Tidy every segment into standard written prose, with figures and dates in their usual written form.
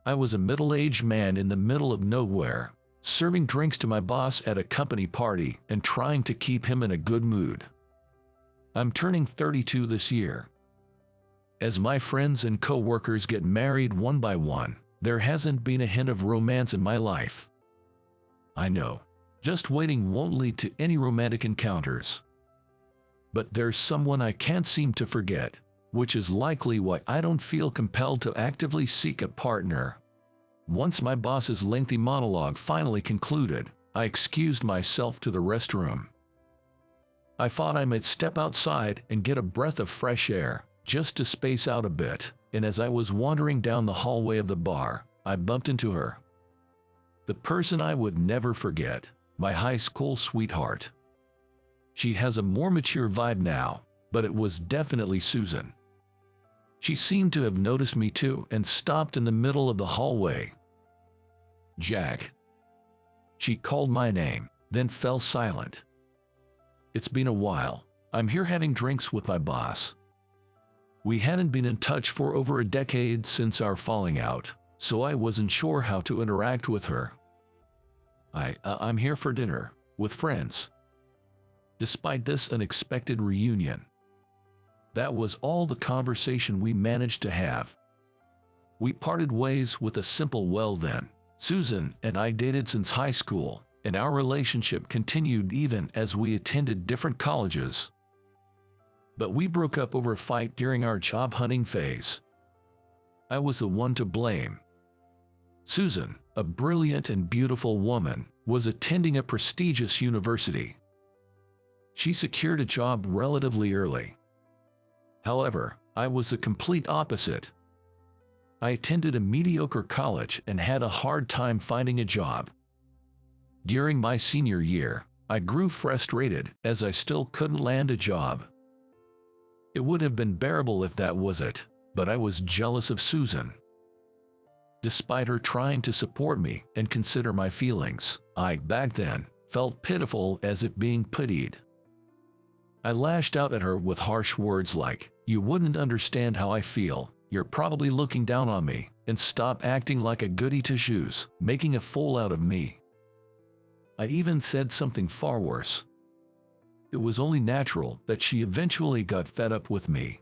I was a middle-aged man in the middle of nowhere, serving drinks to my boss at a company party and trying to keep him in a good mood. I'm turning 32 this year. As my friends and co-workers get married one by one, there hasn't been a hint of romance in my life. I know, just waiting won't lead to any romantic encounters. But there's someone I can't seem to forget, which is likely why I don't feel compelled to actively seek a partner. Once my boss's lengthy monologue finally concluded, I excused myself to the restroom. I thought I might step outside and get a breath of fresh air, just to space out a bit, and as I was wandering down the hallway of the bar, I bumped into her. The person I would never forget, my high school sweetheart. She has a more mature vibe now, but it was definitely Susan. She seemed to have noticed me too and stopped in the middle of the hallway. "Jack." She called my name, then fell silent. "It's been a while. I'm here having drinks with my boss." We hadn't been in touch for over a decade since our falling out, so I wasn't sure how to interact with her. I'm here for dinner, with friends." Despite this unexpected reunion, that was all the conversation we managed to have. We parted ways with a simple "well then." Susan and I dated since high school, and our relationship continued even as we attended different colleges. But we broke up over a fight during our job hunting phase. I was the one to blame. Susan, a brilliant and beautiful woman, was attending a prestigious university. She secured a job relatively early. However, I was the complete opposite. I attended a mediocre college and had a hard time finding a job. During my senior year, I grew frustrated as I still couldn't land a job. It would have been bearable if that was it, but I was jealous of Susan. Despite her trying to support me and consider my feelings, I, back then, felt pitiful as if being pitied. I lashed out at her with harsh words like, "You wouldn't understand how I feel, you're probably looking down on me, and stop acting like a goody two-shoes, making a fool out of me." I even said something far worse. It was only natural that she eventually got fed up with me.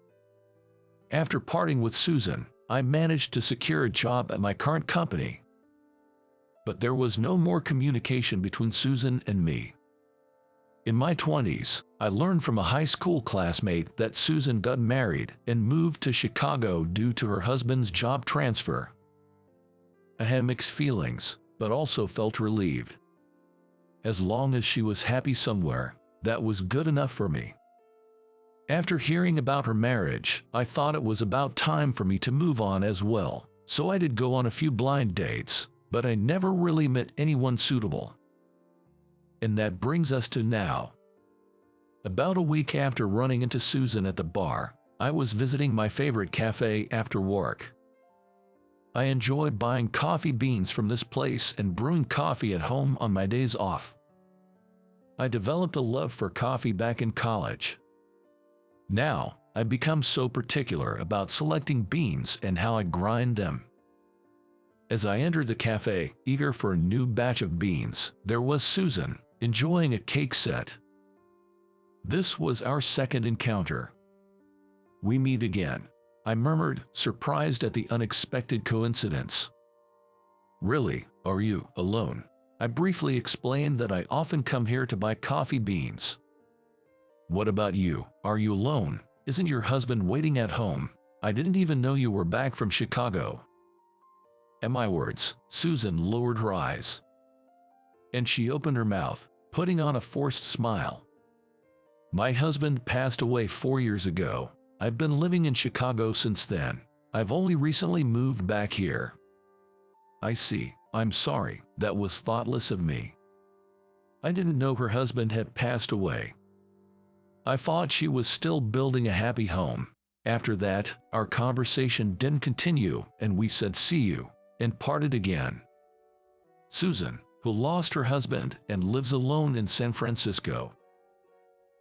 After parting with Susan, I managed to secure a job at my current company. But there was no more communication between Susan and me. In my 20s, I learned from a high school classmate that Susan got married and moved to Chicago due to her husband's job transfer. I had mixed feelings, but also felt relieved. As long as she was happy somewhere, that was good enough for me. After hearing about her marriage, I thought it was about time for me to move on as well, so I did go on a few blind dates, but I never really met anyone suitable. And that brings us to now. About a week after running into Susan at the bar, I was visiting my favorite cafe after work. I enjoy buying coffee beans from this place and brewing coffee at home on my days off. I developed a love for coffee back in college. Now, I've become so particular about selecting beans and how I grind them. As I entered the cafe, eager for a new batch of beans, there was Susan, enjoying a cake set. This was our second encounter. "We meet again," I murmured, surprised at the unexpected coincidence. "Really, are you alone?" I briefly explained that I often come here to buy coffee beans. "What about you? Are you alone? Isn't your husband waiting at home? I didn't even know you were back from Chicago." At my words, Susan lowered her eyes. And she opened her mouth, putting on a forced smile. "My husband passed away 4 years ago. I've been living in Chicago since then. I've only recently moved back here." "I see. I'm sorry, that was thoughtless of me. I didn't know her husband had passed away. I thought she was still building a happy home." After that, our conversation didn't continue, and we said "see you," and parted again. Susan, who lost her husband and lives alone in San Francisco.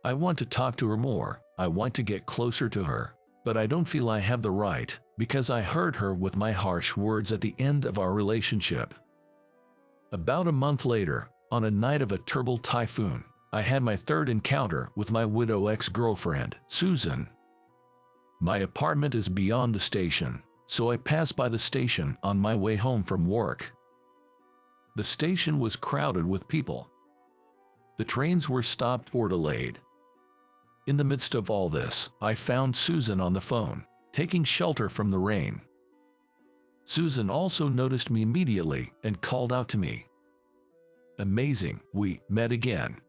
I want to talk to her more, I want to get closer to her, but I don't feel I have the right, because I hurt her with my harsh words at the end of our relationship. About a month later, on a night of a terrible typhoon, I had my third encounter with my widow ex-girlfriend, Susan. My apartment is beyond the station, so I passed by the station on my way home from work. The station was crowded with people. The trains were stopped or delayed. In the midst of all this, I found Susan on the phone, taking shelter from the rain. Susan also noticed me immediately and called out to me. "Amazing, we met again."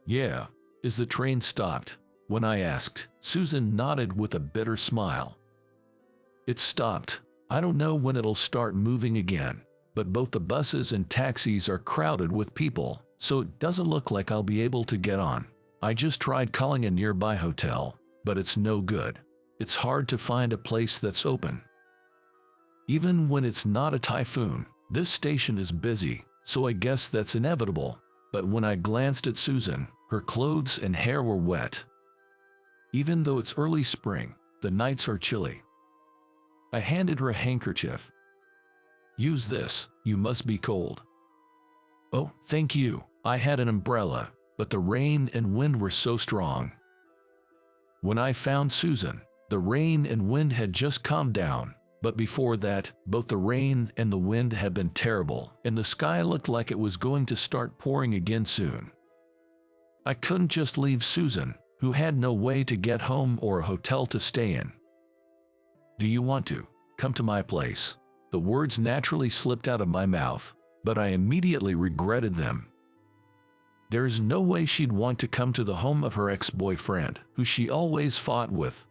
"Yeah, is the train stopped?" When I asked, Susan nodded with a bitter smile. "It's stopped. I don't know when it'll start moving again, but both the buses and taxis are crowded with people, so it doesn't look like I'll be able to get on. I just tried calling a nearby hotel, but it's no good. It's hard to find a place that's open. Even when it's not a typhoon, this station is busy, so I guess that's inevitable." But when I glanced at Susan, her clothes and hair were wet. Even though it's early spring, the nights are chilly. I handed her a handkerchief. "Use this, you must be cold." "Oh, thank you." I had an umbrella, but the rain and wind were so strong. When I found Susan, the rain and wind had just calmed down, but before that, both the rain and the wind had been terrible, and the sky looked like it was going to start pouring again soon. I couldn't just leave Susan, who had no way to get home or a hotel to stay in. "Do you want to come to my place?" The words naturally slipped out of my mouth, but I immediately regretted them. There's no way she'd want to come to the home of her ex-boyfriend, who she always fought with.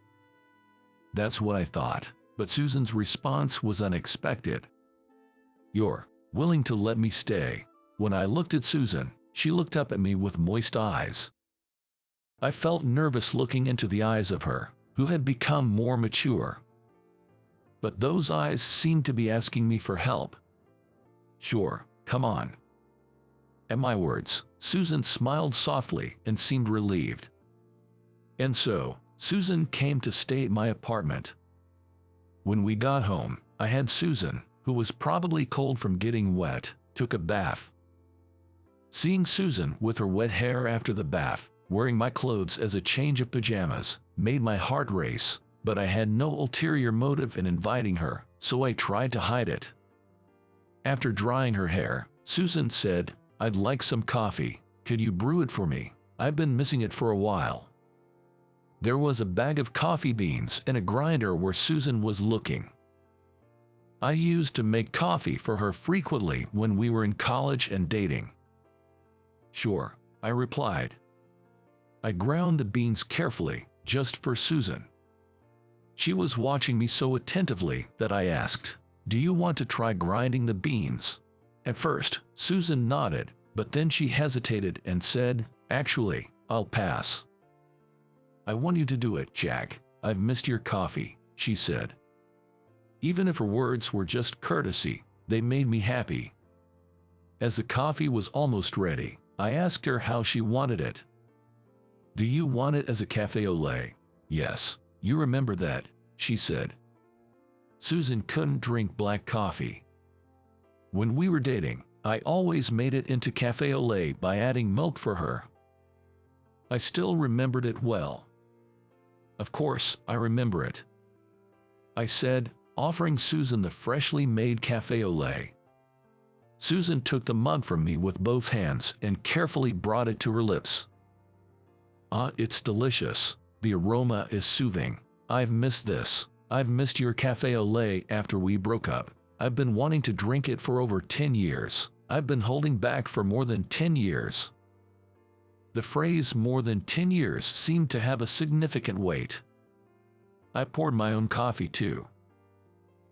That's what I thought, but Susan's response was unexpected. "You're willing to let me stay?" When I looked at Susan, she looked up at me with moist eyes. I felt nervous looking into the eyes of her, who had become more mature. But those eyes seemed to be asking me for help. "Sure, come on." At my words, Susan smiled softly and seemed relieved. And so, Susan came to stay at my apartment. When we got home, I had Susan, who was probably cold from getting wet, took a bath. Seeing Susan with her wet hair after the bath, wearing my clothes as a change of pajamas, made my heart race, but I had no ulterior motive in inviting her, so I tried to hide it. After drying her hair, Susan said, "I'd like some coffee. Could you brew it for me? I've been missing it for a while." There was a bag of coffee beans and a grinder where Susan was looking. I used to make coffee for her frequently when we were in college and dating. "Sure," I replied. I ground the beans carefully, just for Susan. She was watching me so attentively that I asked, "Do you want to try grinding the beans?" At first, Susan nodded, but then she hesitated and said, "Actually, I'll pass." "I want you to do it, Jack. I've missed your coffee," she said. Even if her words were just courtesy, they made me happy. As the coffee was almost ready, I asked her how she wanted it. "Do you want it as a café au lait?" "Yes, you remember that," she said. Susan couldn't drink black coffee. When we were dating, I always made it into café au lait by adding milk for her. I still remembered it well. Of course, I remember it. I said, offering Susan the freshly made café au lait. Susan took the mug from me with both hands and carefully brought it to her lips. "Ah, it's delicious. The aroma is soothing. I've missed this. I've missed your café au lait after we broke up. I've been wanting to drink it for over 10 years. I've been holding back for more than 10 years. The phrase "more than 10 years" seemed to have a significant weight. I poured my own coffee too.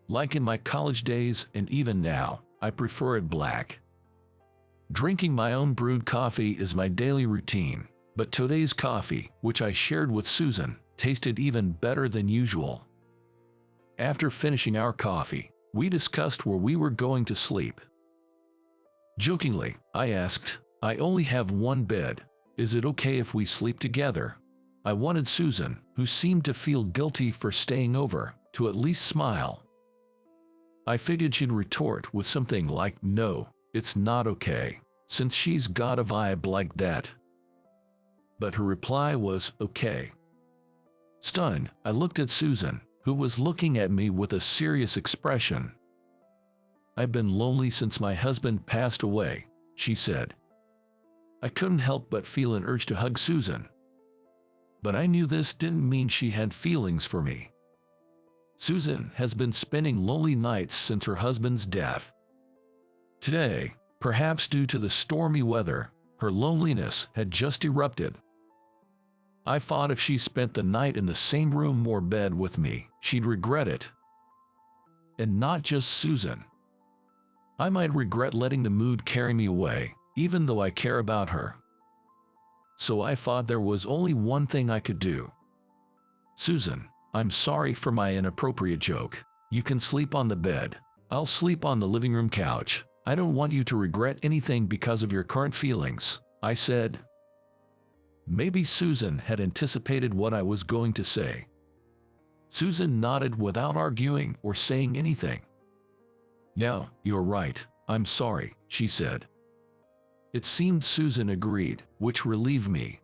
Like in my college days and even now, I prefer it black. Drinking my own brewed coffee is my daily routine, but today's coffee, which I shared with Susan, tasted even better than usual. After finishing our coffee, we discussed where we were going to sleep. Jokingly, I asked, "I only have one bed. Is it okay if we sleep together?" I wanted Susan, who seemed to feel guilty for staying over, to at least smile. I figured she'd retort with something like, "No, it's not okay," since she's got a vibe like that. But her reply was, "Okay." Stunned, I looked at Susan, who was looking at me with a serious expression. "I've been lonely since my husband passed away," she said. I couldn't help but feel an urge to hug Susan. But I knew this didn't mean she had feelings for me. Susan has been spending lonely nights since her husband's death. Today, perhaps due to the stormy weather, her loneliness had just erupted. I thought if she spent the night in the same room or bed with me, she'd regret it. And not just Susan. I might regret letting the mood carry me away, even though I care about her. So I thought there was only one thing I could do. "Susan, I'm sorry for my inappropriate joke. You can sleep on the bed. I'll sleep on the living room couch. I don't want you to regret anything because of your current feelings," I said. Maybe Susan had anticipated what I was going to say. Susan nodded without arguing or saying anything. "No, you're right. I'm sorry," she said. It seemed Susan agreed, which relieved me.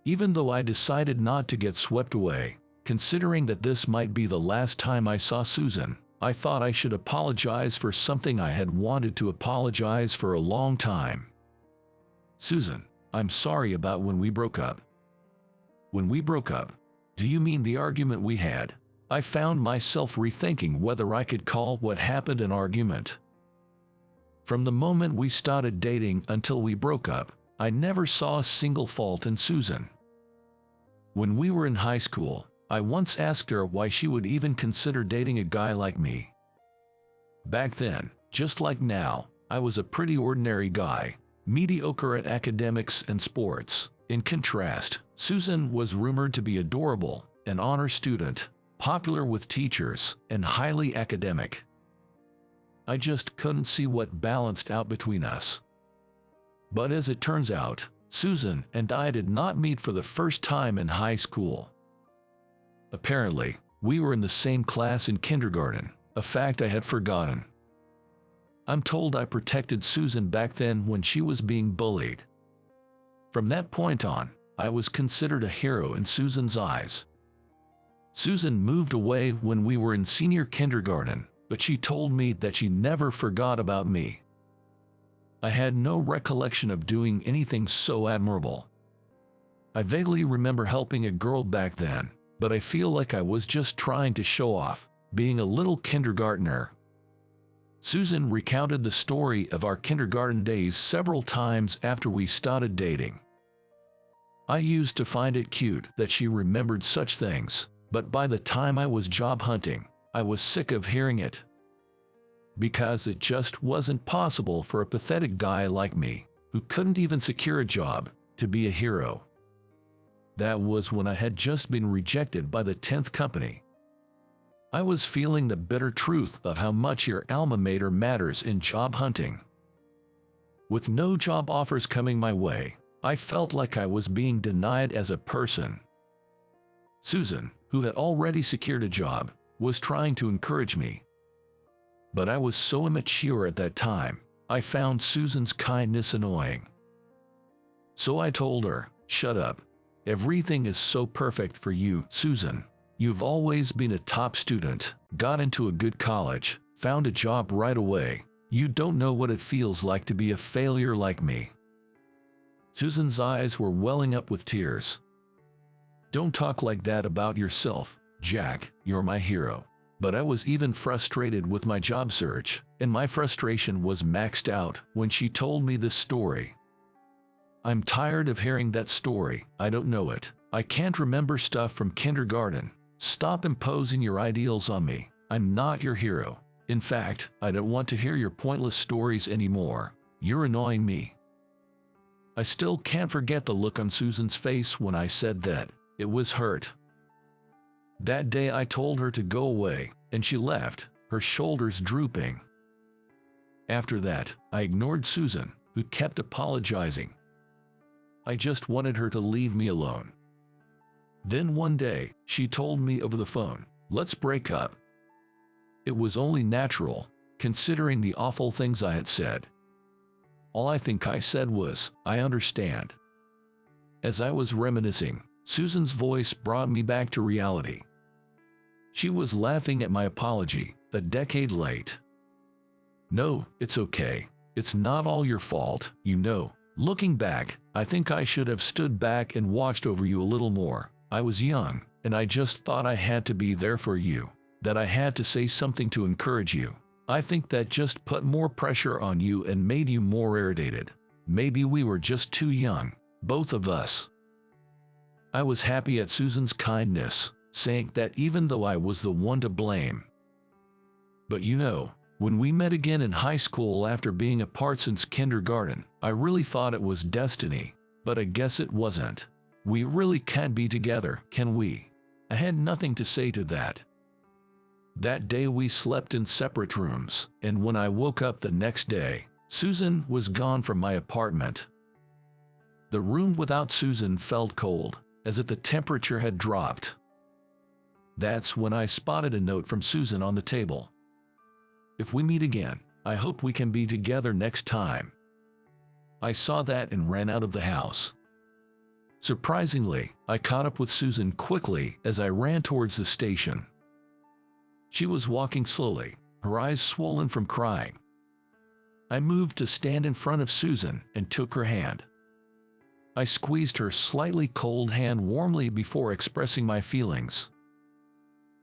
Even though I decided not to get swept away, considering that this might be the last time I saw Susan, I thought I should apologize for something I had wanted to apologize for a long time. "Susan, I'm sorry about when we broke up." "When we broke up? Do you mean the argument we had?" I found myself rethinking whether I could call what happened an argument. From the moment we started dating until we broke up, I never saw a single fault in Susan. When we were in high school, I once asked her why she would even consider dating a guy like me. Back then, just like now, I was a pretty ordinary guy, mediocre at academics and sports. In contrast, Susan was rumored to be adorable, an honor student, popular with teachers, and highly academic. I just couldn't see what balanced out between us. But as it turns out, Susan and I did not meet for the first time in high school. Apparently, we were in the same class in kindergarten, a fact I had forgotten. I'm told I protected Susan back then when she was being bullied. From that point on, I was considered a hero in Susan's eyes. Susan moved away when we were in senior kindergarten, but she told me that she never forgot about me. I had no recollection of doing anything so admirable. I vaguely remember helping a girl back then, but I feel like I was just trying to show off, being a little kindergartner. Susan recounted the story of our kindergarten days several times after we started dating. I used to find it cute that she remembered such things, but by the time I was job hunting, I was sick of hearing it. Because it just wasn't possible for a pathetic guy like me, who couldn't even secure a job, to be a hero. That was when I had just been rejected by the 10th company. I was feeling the bitter truth of how much your alma mater matters in job hunting. With no job offers coming my way, I felt like I was being denied as a person. Susan, who had already secured a job, was trying to encourage me. But I was so immature at that time, I found Susan's kindness annoying. So I told her, "Shut up. Everything is so perfect for you, Susan. You've always been a top student, got into a good college, found a job right away. You don't know what it feels like to be a failure like me." Susan's eyes were welling up with tears. "Don't talk like that about yourself, Jack. You're my hero." But I was even frustrated with my job search, and my frustration was maxed out when she told me this story. "I'm tired of hearing that story. I don't know it. I can't remember stuff from kindergarten. Stop imposing your ideals on me. I'm not your hero. In fact, I don't want to hear your pointless stories anymore. You're annoying me." I still can't forget the look on Susan's face when I said that. It was hurt. That day I told her to go away, and she left, her shoulders drooping. After that, I ignored Susan, who kept apologizing. I just wanted her to leave me alone. Then one day, she told me over the phone, Let's break up. It was only natural, considering the awful things I had said. All I think I said was, I understand. As I was reminiscing, Susan's voice brought me back to reality. She was laughing at my apology, a decade late. No, it's okay. It's not all your fault, you know. Looking back, I think I should have stood back and watched over you a little more. I was young, and I just thought I had to be there for you, that I had to say something to encourage you. I think that just put more pressure on you and made you more irritated. Maybe we were just too young, both of us. I was happy at Susan's kindness, saying that even though I was the one to blame. But you know, when we met again in high school after being apart since kindergarten, I really thought it was destiny, but I guess it wasn't. We really can't be together, can we? I had nothing to say to that. That day we slept in separate rooms, and when I woke up the next day, Susan was gone from my apartment. The room without Susan felt cold, as if the temperature had dropped. That's when I spotted a note from Susan on the table. If we meet again, I hope we can be together next time. I saw that and ran out of the house. Surprisingly, I caught up with Susan quickly as I ran towards the station. She was walking slowly, her eyes swollen from crying. I moved to stand in front of Susan and took her hand. I squeezed her slightly cold hand warmly before expressing my feelings.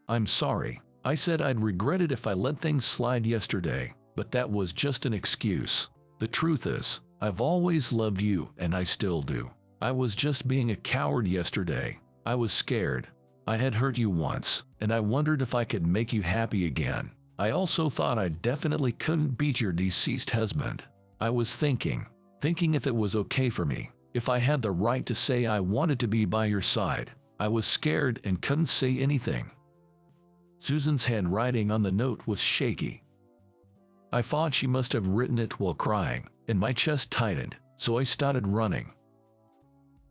I'm sorry. I said I'd regret it if I let things slide yesterday, but that was just an excuse. The truth is, I've always loved you and I still do. I was just being a coward yesterday. I was scared. I had hurt you once, and I wondered if I could make you happy again. I also thought I definitely couldn't beat your deceased husband. I was thinking if it was okay for me, if I had the right to say I wanted to be by your side. I was scared and couldn't say anything. Susan's handwriting on the note was shaky. I thought she must have written it while crying, and my chest tightened, so I started running.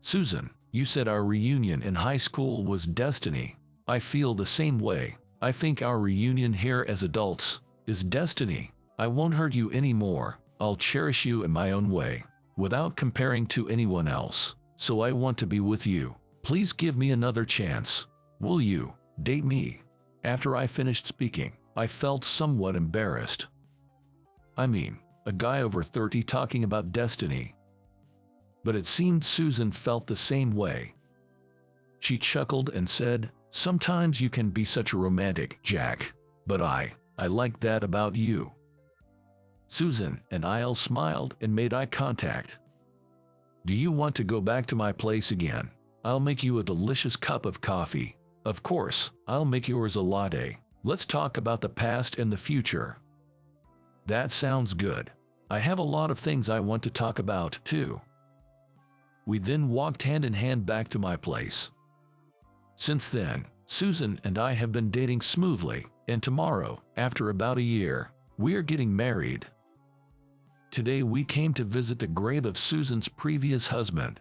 Susan, you said our reunion in high school was destiny. I feel the same way. I think our reunion here as adults is destiny. I won't hurt you anymore. I'll cherish you in my own way, without comparing to anyone else. So I want to be with you. Please give me another chance. Will you date me? After I finished speaking, I felt somewhat embarrassed. I mean, a guy over 30 talking about destiny. But it seemed Susan felt the same way. She chuckled and said, sometimes you can be such a romantic, Jack, but I like that about you. Susan and I all smiled and made eye contact. Do you want to go back to my place again? I'll make you a delicious cup of coffee. Of course, I'll make yours a latte. Let's talk about the past and the future. That sounds good. I have a lot of things I want to talk about, too. We then walked hand in hand back to my place. Since then, Susan and I have been dating smoothly, and tomorrow, after about a year, we are getting married. Today we came to visit the grave of Susan's previous husband.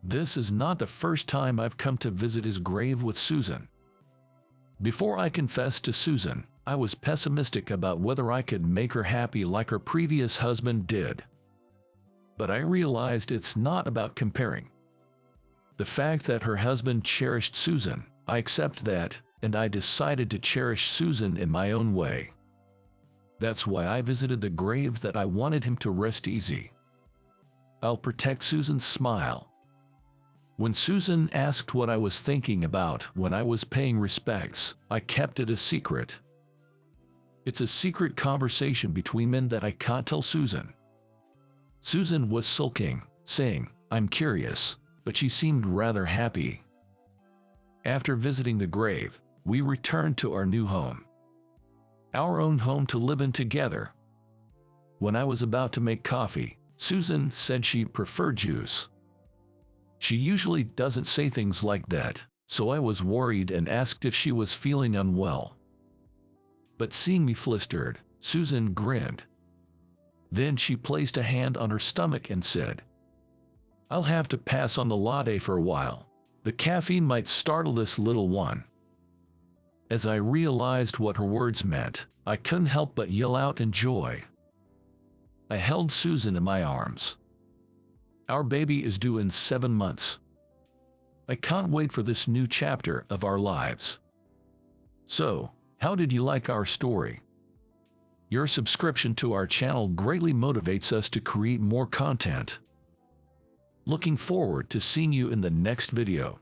This is not the first time I've come to visit his grave with Susan. Before I confessed to Susan, I was pessimistic about whether I could make her happy like her previous husband did. But I realized it's not about comparing. The fact that her husband cherished Susan, I accept that, and I decided to cherish Susan in my own way. That's why I visited the grave that I wanted him to rest easy. I'll protect Susan's smile. When Susan asked what I was thinking about when I was paying respects, I kept it a secret. It's a secret conversation between men that I can't tell Susan. Susan was sulking, saying, I'm curious, but she seemed rather happy. After visiting the grave, we returned to our new home. Our own home to live in together. When I was about to make coffee, Susan said she preferred juice. She usually doesn't say things like that, so I was worried and asked if she was feeling unwell. But seeing me flustered, Susan grinned. Then she placed a hand on her stomach and said, I'll have to pass on the latte for a while. The caffeine might startle this little one. As I realized what her words meant, I couldn't help but yell out in joy. I held Susan in my arms. Our baby is due in 7 months. I can't wait for this new chapter of our lives. So, how did you like our story? Your subscription to our channel greatly motivates us to create more content. Looking forward to seeing you in the next video.